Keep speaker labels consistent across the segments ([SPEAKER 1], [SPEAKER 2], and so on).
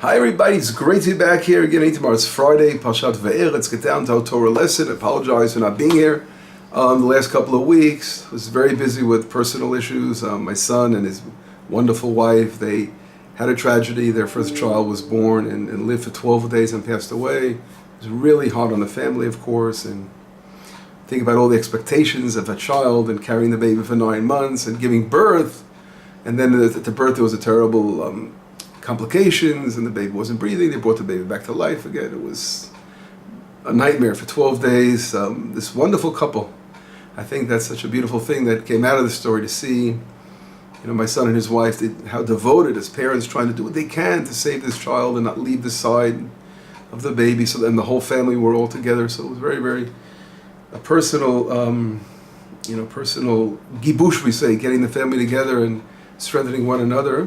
[SPEAKER 1] Hi everybody, it's great to be back here again. Tomorrow's Friday, parashat Vaeyrah. Let's get down to our Torah lesson. I apologize for not being here the last couple of weeks. I was very busy with personal issues. My son and his wonderful wife, they had a tragedy. Their first child was born and lived for 12 days and passed away. It was really hard on the family, of course, and think about all the expectations of a child and carrying the baby for 9 months and giving birth. And then at the birth there was a terrible complications and the baby wasn't breathing. They brought the baby back to life again. It was a nightmare for 12 days. This wonderful couple, I think that's such a beautiful thing that came out of the story to see, my son and his wife, how devoted as parents trying to do what they can to save this child and not leave the side of the baby. So then the whole family were all together. So it was very, very a personal, personal gibush, we say, getting the family together and strengthening one another.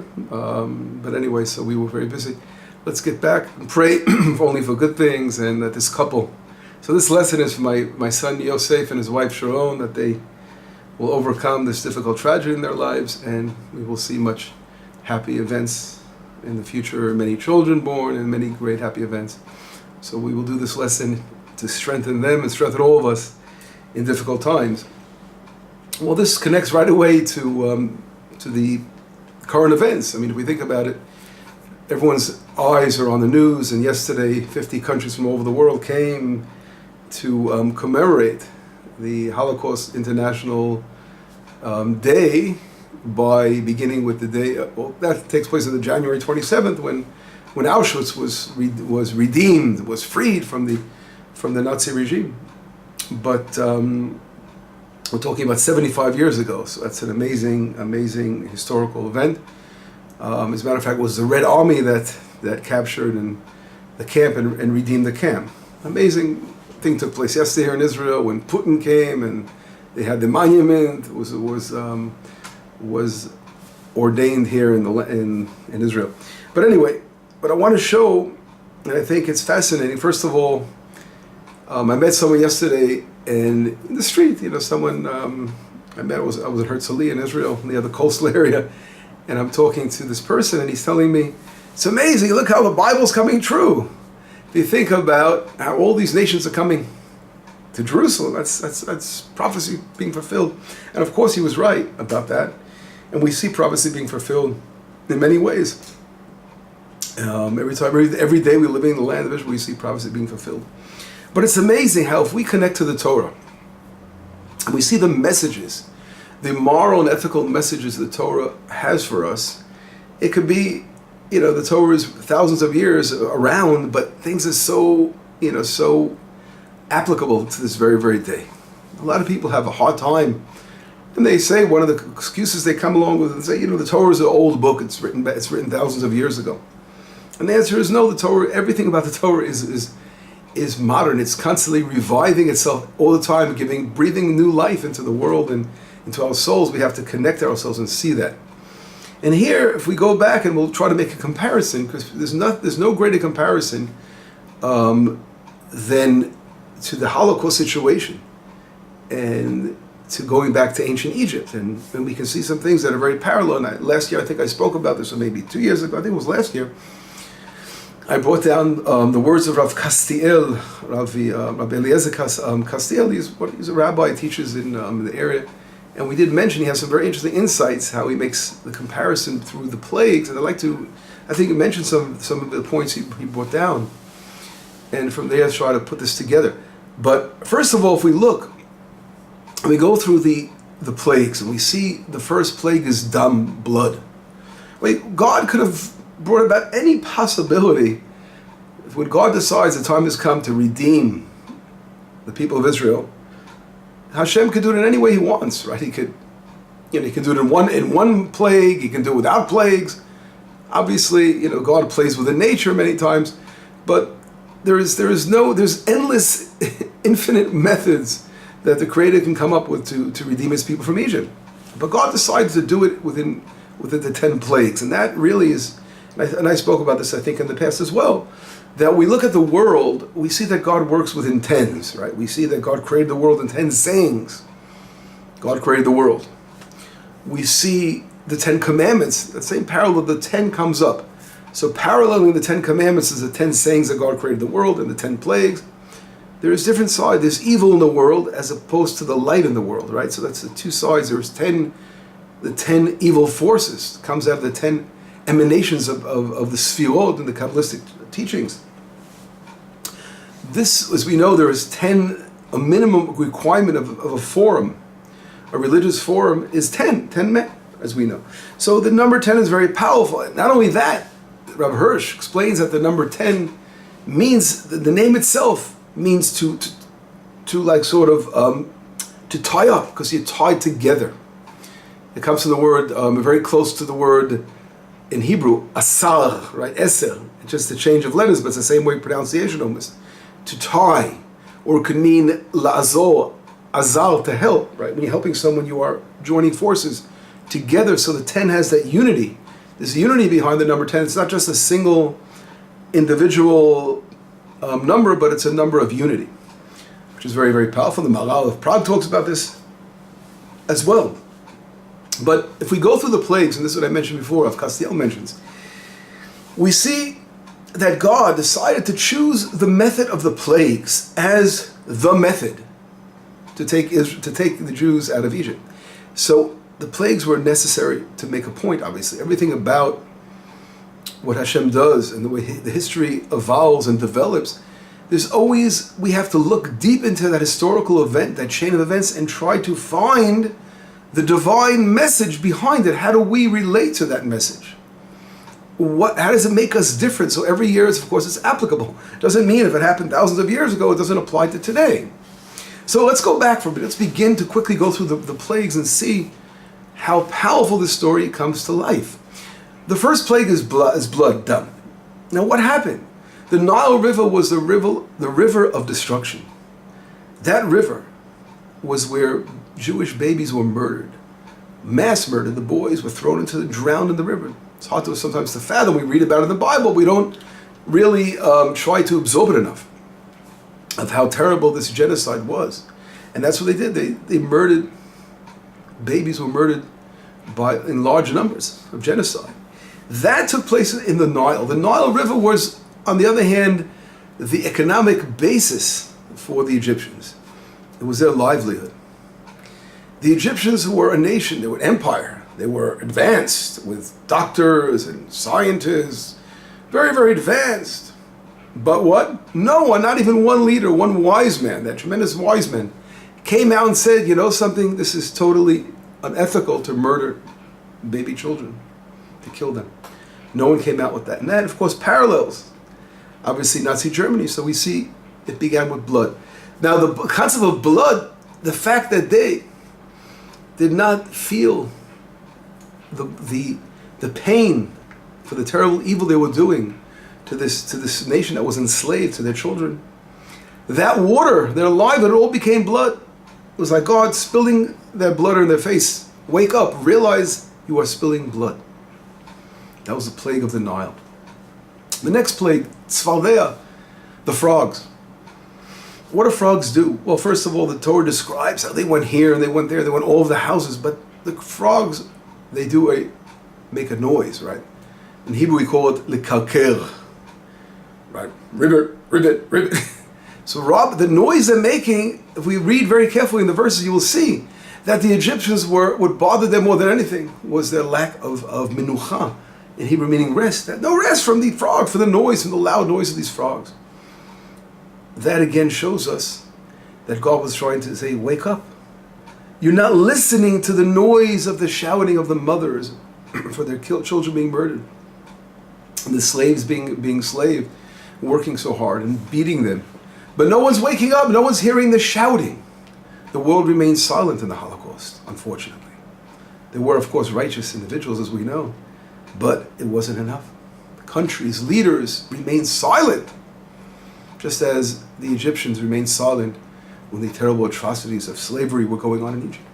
[SPEAKER 1] But anyway, so we were very busy. Let's get back and pray only for good things, and that this couple. So this lesson is for my son Yosef and his wife Sharon, that they will overcome this difficult tragedy in their lives, and we will see much happy events in the future, many children born and many great happy events. So we will do this lesson to strengthen them and strengthen all of us in difficult times. Well, this connects right away to the current events. I mean, if we think about it, everyone's eyes are on the news, and yesterday 50 countries from all over the world came to commemorate the Holocaust International Day by beginning with the day, that takes place on the January 27th when Auschwitz was redeemed, was freed from the Nazi regime. But we're talking about 75 years ago, so that's an amazing historical event. As a matter of fact, it was the Red Army that captured the camp and redeemed the camp. Amazing thing took place yesterday here in Israel when Putin came and they had the monument was ordained here in Israel. But anyway, what I want to show, and I think it's fascinating. First of all, I met someone yesterday in the street. Someone I met. I was at Herzliya in Israel, near the coastal area, and I'm talking to this person, and he's telling me, "It's amazing. Look how the Bible's coming true. If you think about how all these nations are coming to Jerusalem, that's prophecy being fulfilled." And of course, he was right about that. And we see prophecy being fulfilled in many ways. Every day we're living in the land of Israel, we see prophecy being fulfilled. But it's amazing how if we connect to the Torah, and we see the messages, the moral and ethical messages the Torah has for us, it could be, the Torah is thousands of years around, but things are so applicable to this very, very day. A lot of people have a hard time, and they say one of the excuses they come along with and say, the Torah is an old book, it's written thousands of years ago. And the answer is no. The Torah, everything about the Torah is modern. It's constantly reviving itself all the time, breathing new life into the world and into our souls. We have to connect ourselves and see that. And here, if we go back and we'll try to make a comparison, because there's no greater comparison than to the Holocaust situation and to going back to ancient Egypt. And we can see some things that are very parallel. And last year, I think I spoke about this, or maybe 2 years ago, I think it was last year, I brought down the words of Rav Castiel, Rabbi Eliezer Castiel. He's a rabbi, teaches in the area. And we did mention he has some very interesting insights, how he makes the comparison through the plagues. And I think he mentioned some of the points he brought down. And from there, try to put this together. But first of all, if we look, we go through the plagues, and we see the first plague is dam, blood. God could have brought about any possibility. When God decides the time has come to redeem the people of Israel, Hashem could do it in any way He wants, right? He could do it in one plague. He can do it without plagues. Obviously, God plays with nature many times, but there's endless, infinite methods that the Creator can come up with to redeem His people from Egypt. But God decided to do it within the 10 plagues, and that really is. And I spoke about this, I think, in the past as well, that we look at the world, we see that God works within tens, right? We see that God created the world in 10 sayings. God created the world. We see the 10 Commandments, that same parallel of the 10 comes up. So paralleling the 10 commandments is the 10 sayings that God created the world and the 10 plagues. There is different sides. There's evil in the world as opposed to the light in the world, right? So that's the two sides. There's the 10 evil forces. It comes out of the 10 emanations of the Sfirot and the Kabbalistic teachings. This, as we know, there is a minimum requirement of a forum. A religious forum is 10 men, as we know. So the number 10 is very powerful. Not only that, Rav Hirsch explains that the number 10 means, the name itself means to like sort of, to tie up, because you're tied together. It comes from the word, very close to the word in Hebrew, asar, right? Eser. It's just a change of letters, but it's the same way pronunciation almost. To tie, or it could mean la'azor, azar, to help, right? When you're helping someone, you are joining forces together. So the 10 has that unity. There's unity behind the number 10. It's not just a single individual number, but it's a number of unity, which is very, very powerful. The Maharal of Prague talks about this as well. But if we go through the plagues, and this is what I mentioned before, of Castiel mentions, we see that God decided to choose the method of the plagues as the method to take the Jews out of Egypt. So the plagues were necessary to make a point, obviously. Everything about what Hashem does and the way the history evolves and develops, we have to look deep into that historical event, that chain of events, and try to find the divine message behind it. How do we relate to that message? How does it make us different? So every year, of course, it's applicable. It doesn't mean if it happened thousands of years ago, it doesn't apply to today. So let's go back for a bit. Let's begin to quickly go through the plagues and see how powerful this story comes to life. The first plague is blood, dam. Now what happened? The Nile River was the river of destruction. That river was where Jewish babies were murdered. Mass murder. The boys were drowned in the river. It's hard sometimes to fathom. We read about it in the Bible. We don't really try to absorb it enough of how terrible this genocide was. And that's what they did. They murdered, babies were murdered in large numbers of genocide. That took place in the Nile. The Nile River was, on the other hand, the economic basis for the Egyptians. It was their livelihood. The Egyptians were a nation, they were an empire. They were advanced with doctors and scientists, very, very advanced. But what? No one, not even one leader, one wise man, that tremendous wise man, came out and said, you know something, this is totally unethical to murder baby children, to kill them. No one came out with that. And that, of course, parallels, obviously, Nazi Germany. So we see it began with blood. Now, the concept of blood, the fact that they did not feel the pain for the terrible evil they were doing to this nation that was enslaved to their children. That water, their life, it all became blood. It was like God spilling their blood in their face. Wake up, realize you are spilling blood. That was the plague of the Nile. The next plague, Tzfaldea, the frogs. What do frogs do? Well, first of all, the Torah describes how they went here and they went there, they went all over the houses, but the frogs, they make a noise, right? In Hebrew we call it lekalker, right? Ribbit. So the noise they're making, if we read very carefully in the verses, you will see that the Egyptians what bothered them more than anything was their lack of menucha, in Hebrew meaning rest. No rest from the frog, for the noise, from the loud noise of these frogs. That again shows us that God was trying to say, wake up. You're not listening to the noise of the shouting of the mothers for their children being murdered, and the slaves being slaved, working so hard and beating them. But no one's waking up, no one's hearing the shouting. The world remained silent in the Holocaust, unfortunately. There were, of course, righteous individuals, as we know, but it wasn't enough. Countries, leaders remained silent, just as the Egyptians remained silent when the terrible atrocities of slavery were going on in Egypt.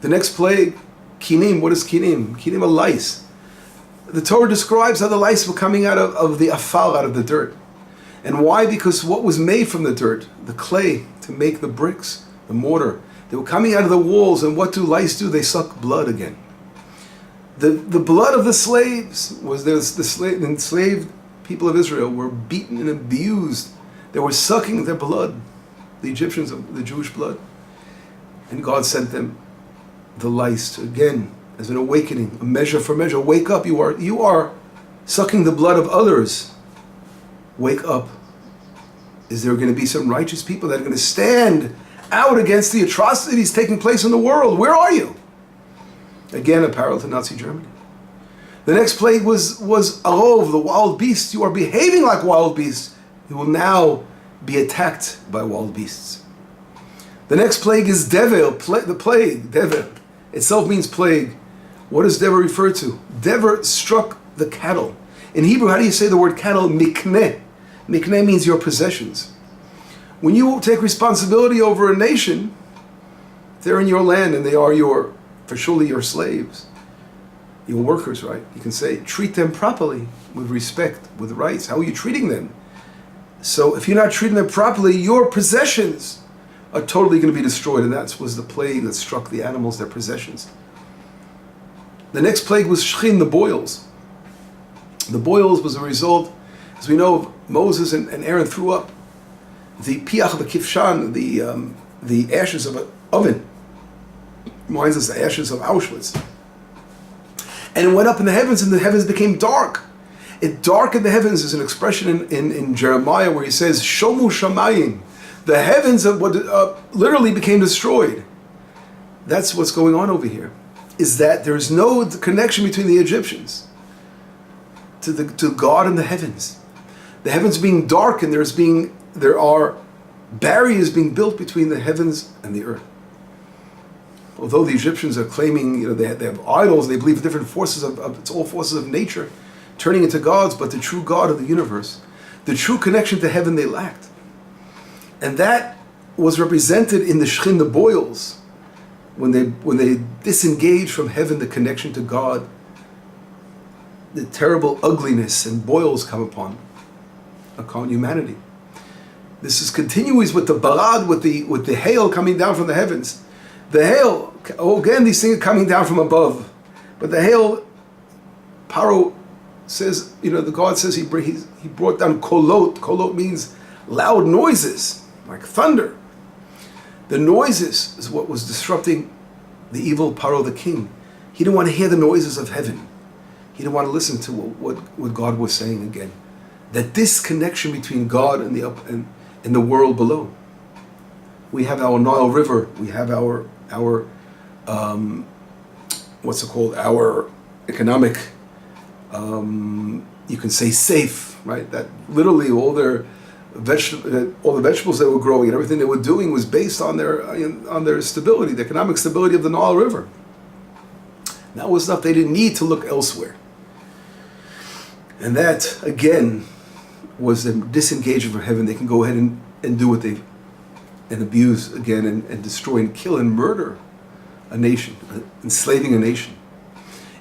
[SPEAKER 1] The next plague, kinim. What is kinim? Kinim are lice. The Torah describes how the lice were coming out of the afar, out of the dirt. And why? Because what was made from the dirt, the clay to make the bricks, the mortar, they were coming out of the walls, and what do lice do? They suck blood again. The blood of the slaves was the enslaved people of Israel were beaten and abused. They were sucking their blood, the Egyptians of the Jewish blood. And God sent them the lice to, again, as an awakening, a measure for measure. Wake up, you are sucking the blood of others. Wake up. Is there going to be some righteous people that are going to stand out against the atrocities taking place in the world? Where are you? Again, a parallel to Nazi Germany. The next plague was Arov, the wild beasts. You are behaving like wild beasts. You will now be attacked by wild beasts. The next plague is Dever, the plague. Dever itself means plague. What does Dever refer to? Dever struck the cattle. In Hebrew, how do you say the word cattle? Mikneh. Mikneh means your possessions. When you take responsibility over a nation, they're in your land and they are for surely your slaves, your workers, right? You can say, treat them properly, with respect, with rights. How are you treating them? So if you're not treating them properly, your possessions are totally going to be destroyed. And that was the plague that struck the animals, their possessions. The next plague was Shchin, the boils. The boils was a result, as we know, Moses and Aaron threw up the piach, the kifshan, the ashes of an oven. Reminds us the ashes of Auschwitz. And it went up in the heavens, and the heavens became dark. It darkened the heavens. Is an expression in Jeremiah where he says, Shomu Shamayim. The heavens literally became destroyed. That's what's going on over here. Is that there's no connection between the Egyptians to God and the heavens. The heavens being dark, and there are barriers being built between the heavens and the earth. Although the Egyptians are claiming, they have idols, they believe in different forces it's all forces of nature turning into gods, but the true God of the universe, the true connection to heaven, they lacked. And that was represented in the Shchin, the boils, when they disengage from heaven, the connection to God, the terrible ugliness and boils come upon humanity. This is continuous with the barad, with the hail coming down from the heavens. The hail, again, these things are coming down from above. But the hail, Paro says, the God says he brought down kolot. Kolot means loud noises, like thunder. The noises is what was disrupting the evil Paro, the king. He didn't want to hear the noises of heaven. He didn't want to listen to what God was saying again. That disconnection between God and the world below. We have our Nile River. We have our what's it called? Our economic, you can say safe, right? That literally all the vegetables they were growing and everything they were doing was based on their stability, the economic stability of the Nile River. That was stuff they didn't need to look elsewhere. And that, again, was them disengaging from heaven. They can go ahead and do what and abuse again and destroy and kill and murder a nation, enslaving a nation.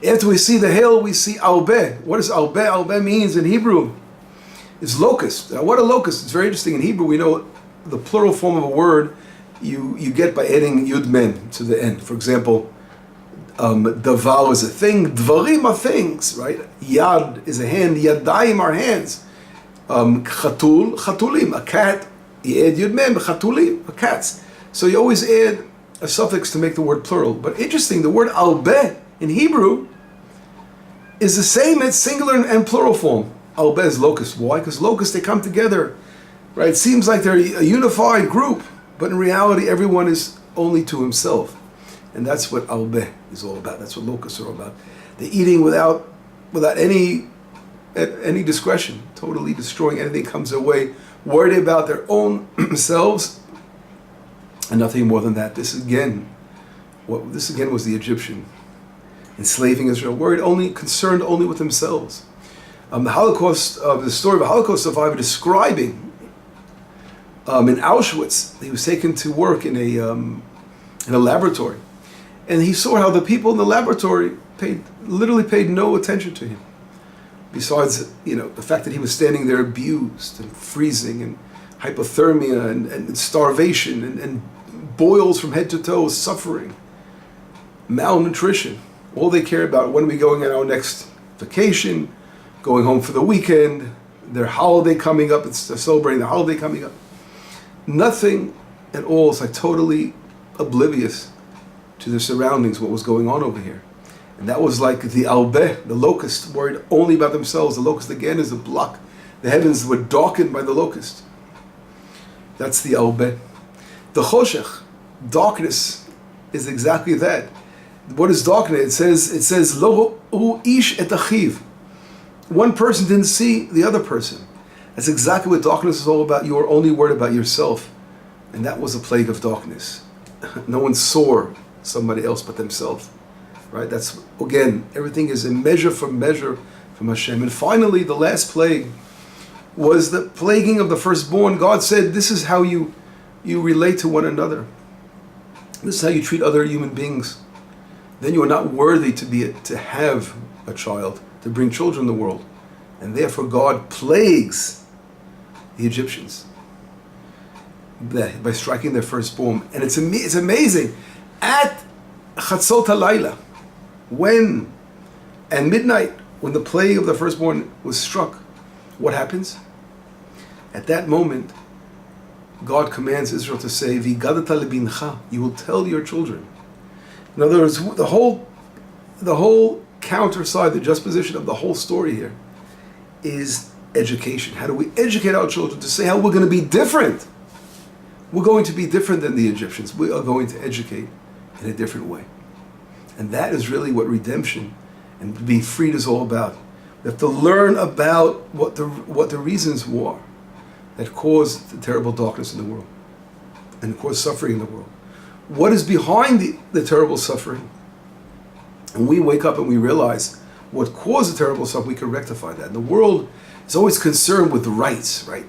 [SPEAKER 1] After we see the hail, we see albeh. What does albeh? Albeh means in Hebrew, it's locust. Now, what a locust? It's very interesting. In Hebrew, we know the plural form of a word you get by adding yud men to the end. For example, davar is a thing, dvarim are things, right? Yad is a hand, yadayim are hands. Chatulim, a cat. You add yud mem, chatulim, cats. So you always add a suffix to make the word plural. But interesting, the word albeh in Hebrew is the same as singular and plural form. Albeh is locust. Why? Because locusts, they come together, right? It seems like they're a unified group, but in reality, everyone is only to himself. And that's what albeh is all about. That's what locusts are all about. They're eating without any discretion, totally destroying anything that comes their way, worried about their own selves, and nothing more than that. This again was the Egyptian enslaving Israel, concerned only with themselves. The Holocaust, the story of a Holocaust survivor describing in Auschwitz, he was taken to work in a laboratory, and he saw how the people in the laboratory literally paid no attention to him. Besides, the fact that he was standing there abused and freezing and hypothermia and starvation and boils from head to toe, suffering, malnutrition, All they care about, when are we going on our next vacation, going home for the weekend, their holiday coming up, they're celebrating the holiday coming up. Nothing at all. It's like totally oblivious to their surroundings, what was going on over here. And that was like the albeh, the locust, worried only about themselves. The locust again is a block. The heavens were darkened by the locust. That's the albeh. The choshech, darkness, is exactly that. What is darkness? It says lo hu ish et achiv. One person didn't see the other person. That's exactly what darkness is all about. You are only worried about yourself. And that was a plague of darkness. No one saw somebody else but themselves. Right? That's, again, everything is a measure from Hashem. And finally, the last plague was the plaguing of the firstborn. God said, this is how you relate to one another. This is how you treat other human beings. Then you are not worthy to have a child, to bring children in the world. And therefore God plagues the Egyptians by striking their firstborn. And it's amazing. At Chatzot HaLayla, and midnight, when the plague of the firstborn was struck, what happens? At that moment, God commands Israel to say, V'gadata lebincha, you will tell your children. In other words, the whole counter side, the juxtaposition of the whole story here is education. How do we educate our children to say how we're going to be different? We're going to be different than the Egyptians. We are going to educate in a different way. And that is really what redemption and being freed is all about. We have to learn about what the reasons were that caused the terrible darkness in the world and caused suffering in the world. What is behind the terrible suffering? And we wake up and we realize what caused the terrible suffering, we can rectify that. And the world is always concerned with rights, right?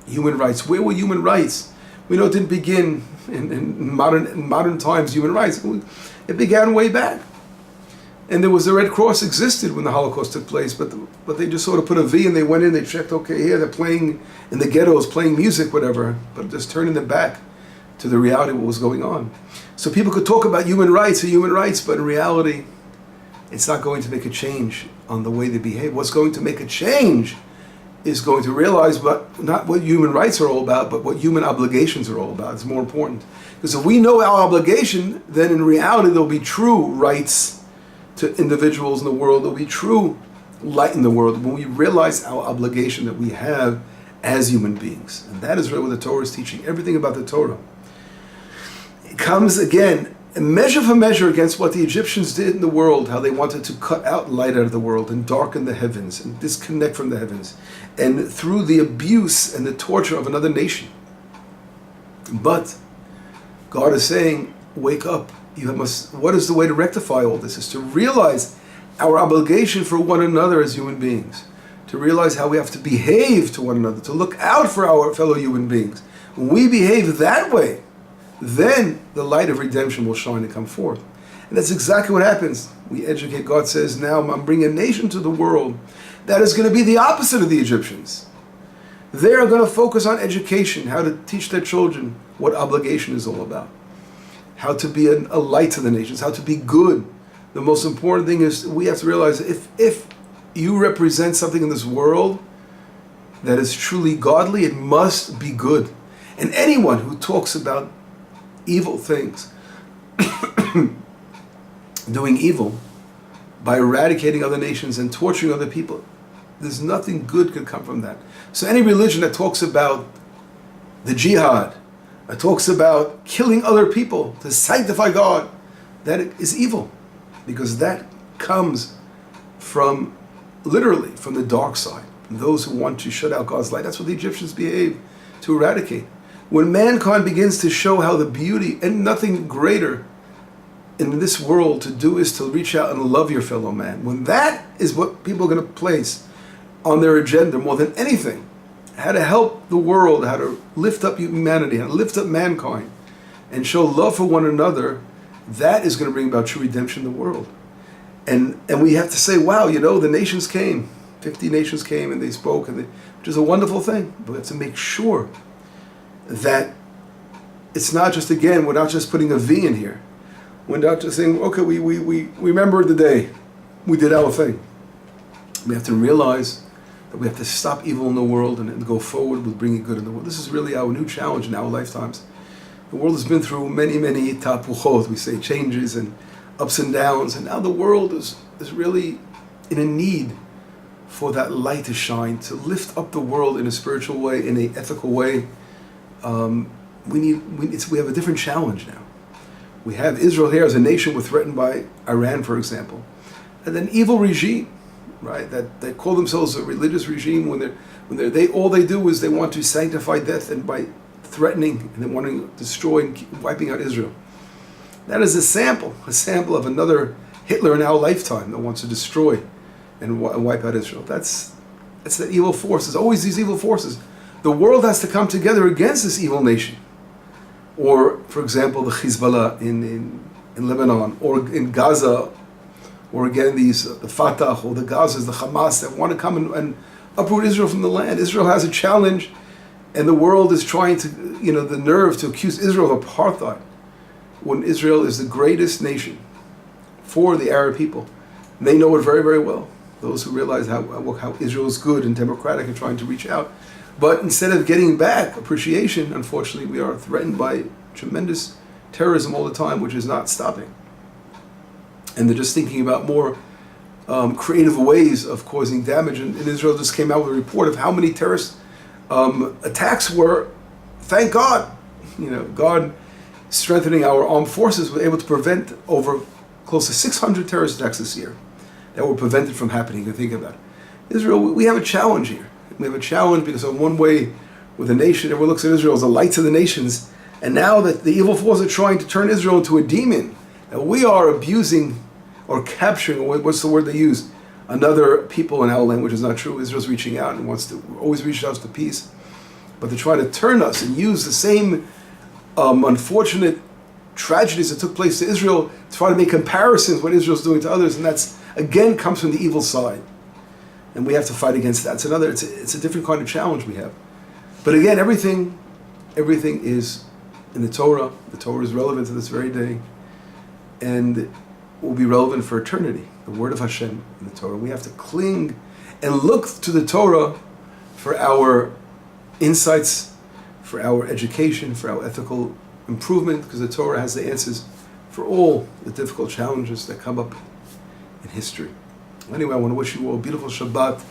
[SPEAKER 1] Human rights. Where were human rights? We know it didn't begin in modern times, human rights. It began way back. And there was the Red Cross existed when the Holocaust took place, but they just sort of put a V and they went in, they checked, okay, here they're playing in the ghettos, playing music, whatever, but just turning them back to the reality of what was going on. So people could talk about human rights, but in reality, it's not going to make a change on the way they behave. What's going to make a change is going to realize not what human rights are all about, but what human obligations are all about. It's more important. Because if we know our obligation, then in reality there'll be true rights to individuals in the world. There'll be true light in the world when we realize our obligation that we have as human beings. And that is really what the Torah is teaching. Everything about the Torah. It comes again, measure for measure against what the Egyptians did in the world, how they wanted to cut out light out of the world and darken the heavens and disconnect from the heavens. And through the abuse and the torture of another nation. But God is saying, wake up. What is the way to rectify all this? Is to realize our obligation for one another as human beings. To realize how we have to behave to one another. To look out for our fellow human beings. When we behave that way, then the light of redemption will shine and come forth. And that's exactly what happens. We educate. God says, now I'm bringing a nation to the world that is going to be the opposite of the Egyptians. They are going to focus on education, how to teach their children what obligation is all about. How to be a light to the nations, how to be good. The most important thing is we have to realize if you represent something in this world that is truly godly, it must be good. And anyone who talks about evil things, doing evil, by eradicating other nations and torturing other people, there's nothing good could come from that. So any religion that talks about the jihad, that talks about killing other people to sanctify God, that is evil. Because that comes from, literally, from the dark side. And those who want to shut out God's light. That's what the Egyptians behave to eradicate. When mankind begins to show how the beauty, and nothing greater in this world to do is to reach out and love your fellow man. When that is what people are going to place on their agenda more than anything, how to help the world, how to lift up humanity, how to lift up mankind, and show love for one another, that is going to bring about true redemption in the world. And we have to say, wow, the nations came. 50 nations came and they spoke, which is a wonderful thing. But we have to make sure that it's not just, again, we're not just putting a V in here. We're not just saying, okay, we remembered the day, we did our thing. We have to realize that we have to stop evil in the world and go forward with bringing good in the world. This is really our new challenge in our lifetimes. The world has been through many, many tapuchot, we say, changes and ups and downs, and now the world is really in a need for that light to shine, to lift up the world in a spiritual way, in an ethical way. We have a different challenge now. We have Israel here as a nation. We're threatened by Iran, for example, and an evil regime, right? That call themselves a religious regime when all they do is they want to sanctify death, and by threatening and then wanting to destroy and wiping out Israel. That is a sample of another Hitler in our lifetime that wants to destroy and wipe out Israel. That's the evil forces. Always these evil forces. The world has to come together against this evil nation. Or, for example, the Hezbollah in Lebanon, or in Gaza, or again the Fatah or the Gazas, the Hamas that want to come and uproot Israel from the land. Israel has a challenge, and the world is trying to, the nerve to accuse Israel of apartheid, when Israel is the greatest nation for the Arab people. And they know it very, very well. Those who realize how Israel is good and democratic and trying to reach out. But instead of getting back appreciation, unfortunately, we are threatened by tremendous terrorism all the time, which is not stopping. And they're just thinking about more creative ways of causing damage. And Israel just came out with a report of how many terrorist attacks were. Thank God, God strengthening our armed forces, were able to prevent over close to 600 terrorist attacks this year that were prevented from happening. You think about it. Israel, we have a challenge here. We have a challenge because in one way, with a nation, everyone looks at Israel as the light to the nations, and now that the evil forces are trying to turn Israel into a demon, and we are abusing or capturing, or what's the word they use, another people in our land, which is not true. Israel's reaching out and wants to always reach out to peace, but they're trying to turn us and use the same unfortunate tragedies that took place to Israel to try to make comparisons what Israel's doing to others, and that's again comes from the evil side. And we have to fight against that. It's a different kind of challenge we have. But again, everything is in the Torah. The Torah is relevant to this very day, and will be relevant for eternity. The word of Hashem in the Torah. We have to cling and look to the Torah for our insights, for our education, for our ethical improvement, because the Torah has the answers for all the difficult challenges that come up in history. Anyway, I want to wish you all a beautiful Shabbat.